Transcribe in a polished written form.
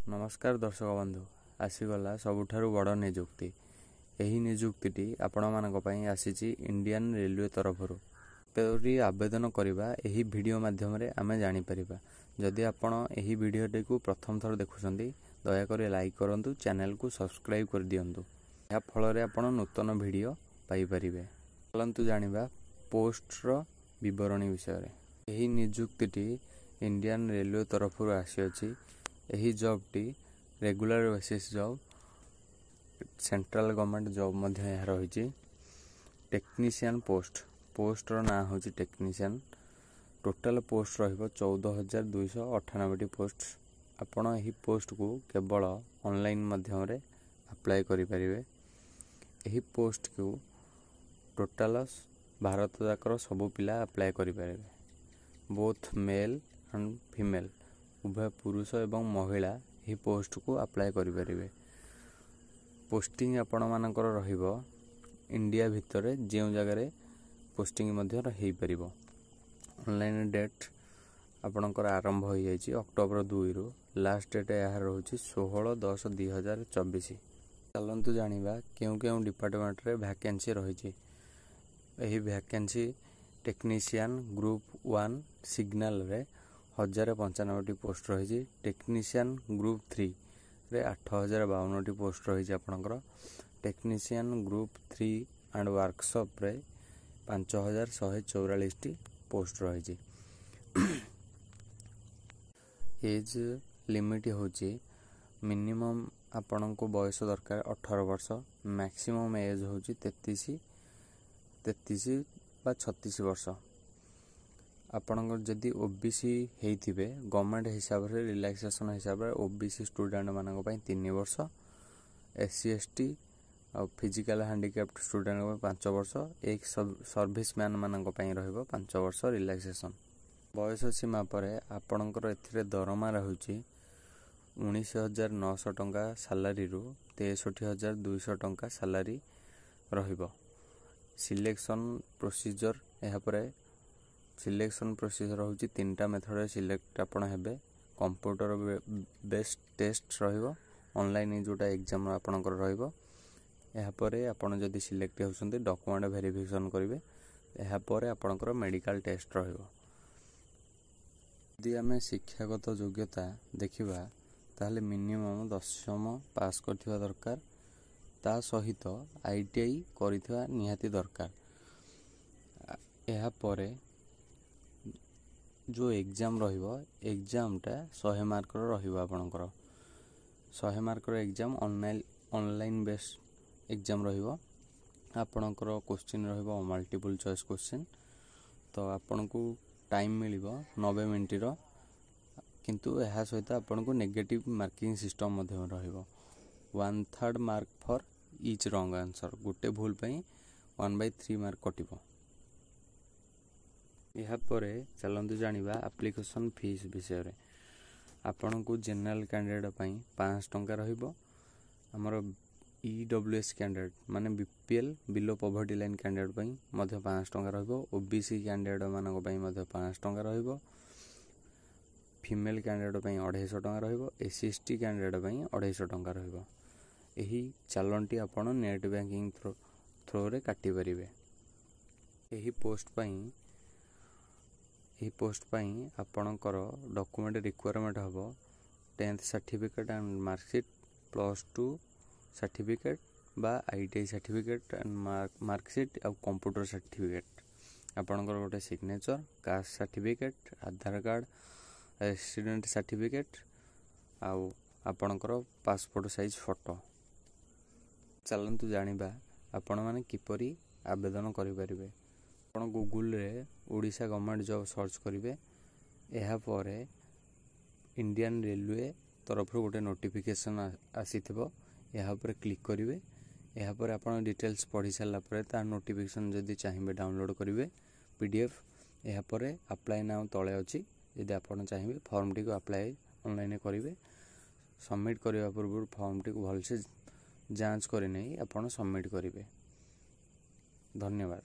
नमस्कार दर्शक बंधु आसीगला सबुठारु बड़ निजुक्ति एही निजुक्तिटी आपण मानक पई आसीची इंडियन रेलवे तरफरु पेरी आवेदन करबा एही वीडियो माध्यम रे आमे जानि परिबा। जदि आपण एही वीडियोटी को प्रथम थर देखुछंती दया करी लाइक करंतु, चैनल को सब्सक्राइब कर दियंतु। या फल रे आपण नूतन वीडियो पाई परिबे। चलंतु जानिबा पोस्ट रो विवरणी विषय रे। एही निजुक्तिटी इंडियन रेलवे तरफरु आसी अछि। एही जॉब टी regular basis job central government job मध्य यहाँ रही। टेक्नीशियन पोस्ट रो ना होची टेक्नीशियन। टोटल पोस्ट रहिबो 14,298 पोस्ट। आपण एही पोस्ट को केवल ऑनलाइन माध्यम रे अप्लाई करि परिबे। एही पोस्ट को टोटल भारत जाकर सब पिला अप्लाई करि परिबे। बोथ मेल एंड फीमेल उभय पुरुष एवं महिला ही पोस्ट को अप्लाई करि परिबे। पोस्टिंग आपण मानकर रहिबो इंडिया भितर जे जगह रे पोस्टिंग मध्य रही परिबो। ऑनलाइन डेट आपणकर आरंभ हो जाइए अक्टोबर 2 रु। लास्ट डेट यहाँ रोचे 16/10/2024। चलतु जानिबा केउ केउ डिपार्टमेंट रे वैकेंसी रही। यही वैकेंसी टेक्नीशियन ग्रुप 1 सिग्नल रे 1095 पोस्ट रही। टेक्नीशियन ग्रुप 3 रे 8052 पोस्ट रही। आपणकर टेक्नीशियन ग्रुप 3 एंड वर्कशॉप रे 5144 पोस्ट रही। एज लिमिट होची मिनिमम आपण को बयस दरकार 18 वर्ष। मैक्सिमम एज होची 33 बा 36 वर्ष। आपणकर जदि ओबीसी हेइथिबे गवर्नमेंट हिसाब रे रिलैक्सेशन हिसाब रे ओबीसी स्टूडेंट मानक पई 3 वर्ष। एससी एसटी और फिजिकल हैंडिकैप्ड स्टूडेंट को 5 वर्ष। एक सर्विसमैन मानक पई रहइबो 5 वर्ष रिलैक्सेशन। बयस सीमा पर आपणकर एथिरे दरमा रहुची 19,900 टंका सैलरी रु 63,200 टंका सैलरी रहिबो। सिलेक्शन प्रोसीजर यहाँ पर सिलेक्शन प्रोसीजर होची 3टा मेथड रे सिलेक्ट आपण हेबे। कंप्यूटर बेस्ड टेस्ट रहिबो। ऑनलाइन जोटा एग्जाम आपणकर रहिबो। यहाँ पर आपण जदि सिलेक्ट होसंती डॉक्यूमेंट वेरिफिकेशन करिवे। यहाँ पर आपणकर मेडिकल टेस्ट रहिबो। यदि आमे शिक्षागत योग्यता देखिबा ताहले मिनिमम 10वीं पास करथिबा दरकार। ता सहित आईटीआई करिथिबा निहाती दरकार। यहाँ पर जो एग्जाम रहिबो एग्जाम टा 100 मार्क रहिबो। आपणकर 100 mark exam online based exam रहिबो। आपणकर क्वेश्चन रहिबो मल्टीपल चॉइस क्वेश्चन। तो आपन को टाइम मिलिबो 90 मिनिट रो। किंतु एहा सहित आपन को नेगेटिव मार्किंग सिस्टम मध्यम रहिबो। 1/3 mark for each wrong answer. गोटे भूल पई 1/3 मार्क कटिबो। यहाँ पर चलंतु जानिबा एप्लिकेशन फीस विषय रे। आपण को जनरल कैंडिडेट पई 500 टंका रहिबो। हमर ईडब्ल्यूएस कैंडिडेट माने BPL below poverty line candidate पई मध्य 500 टंका रहिबो। ओबीसी कैंडिडेट मानक पई मध्य 500 टंका रहिबो। फीमेल कैंडिडेट पई 250 टंका रहिबो। एससी एसटी कैंडिडेट पई 250 टंका रहिबो। एही चालनटी आपण नेट बैंकिंग थ्रो रे काटी परिबे। एही पोस्ट पई आपणकर डॉक्यूमेंट रिक्वायरमेंट हबो 10th certificate and marksheet +2 certificate बा आईटीआई सर्टिफिकेट एंड मार्कशीट और कंप्यूटर सर्टिफिकेट। आपणकर गोटे सिग्नेचर कास्ट सर्टिफिकेट आधार कार्ड रेसिडेंट सर्टिफिकेट आउ आपणकर पासपोर्ट साइज फोटो। चलंतु जानिबा आपण माने किपरि आवेदन करि परिबे। आपण गूगल रे ओडिशा गवर्नमेंट जॉब सर्च करिवे। एहा परे इंडियन रेलवे तरफ गोटे नोटिफिकेशन आसीथिबो। यहाँ पर क्लिक करिवे। यहाँ पर आपण डिटेल्स पढ़ी सारा पर ता नोटिफिकेशन जदि चाहिए डाउनलोड करिवे पीडीएफ। यहाँ पर अप्लाई नाउ तले अछि। यदि आपण चाहिए फॉर्म टी को अप्लाई ऑनलाइन करिवे। सबमिट करबा पूर्व फॉर्म टी को भलसे जांच करि नै आपण सबमिट करिवे। धन्यवाद।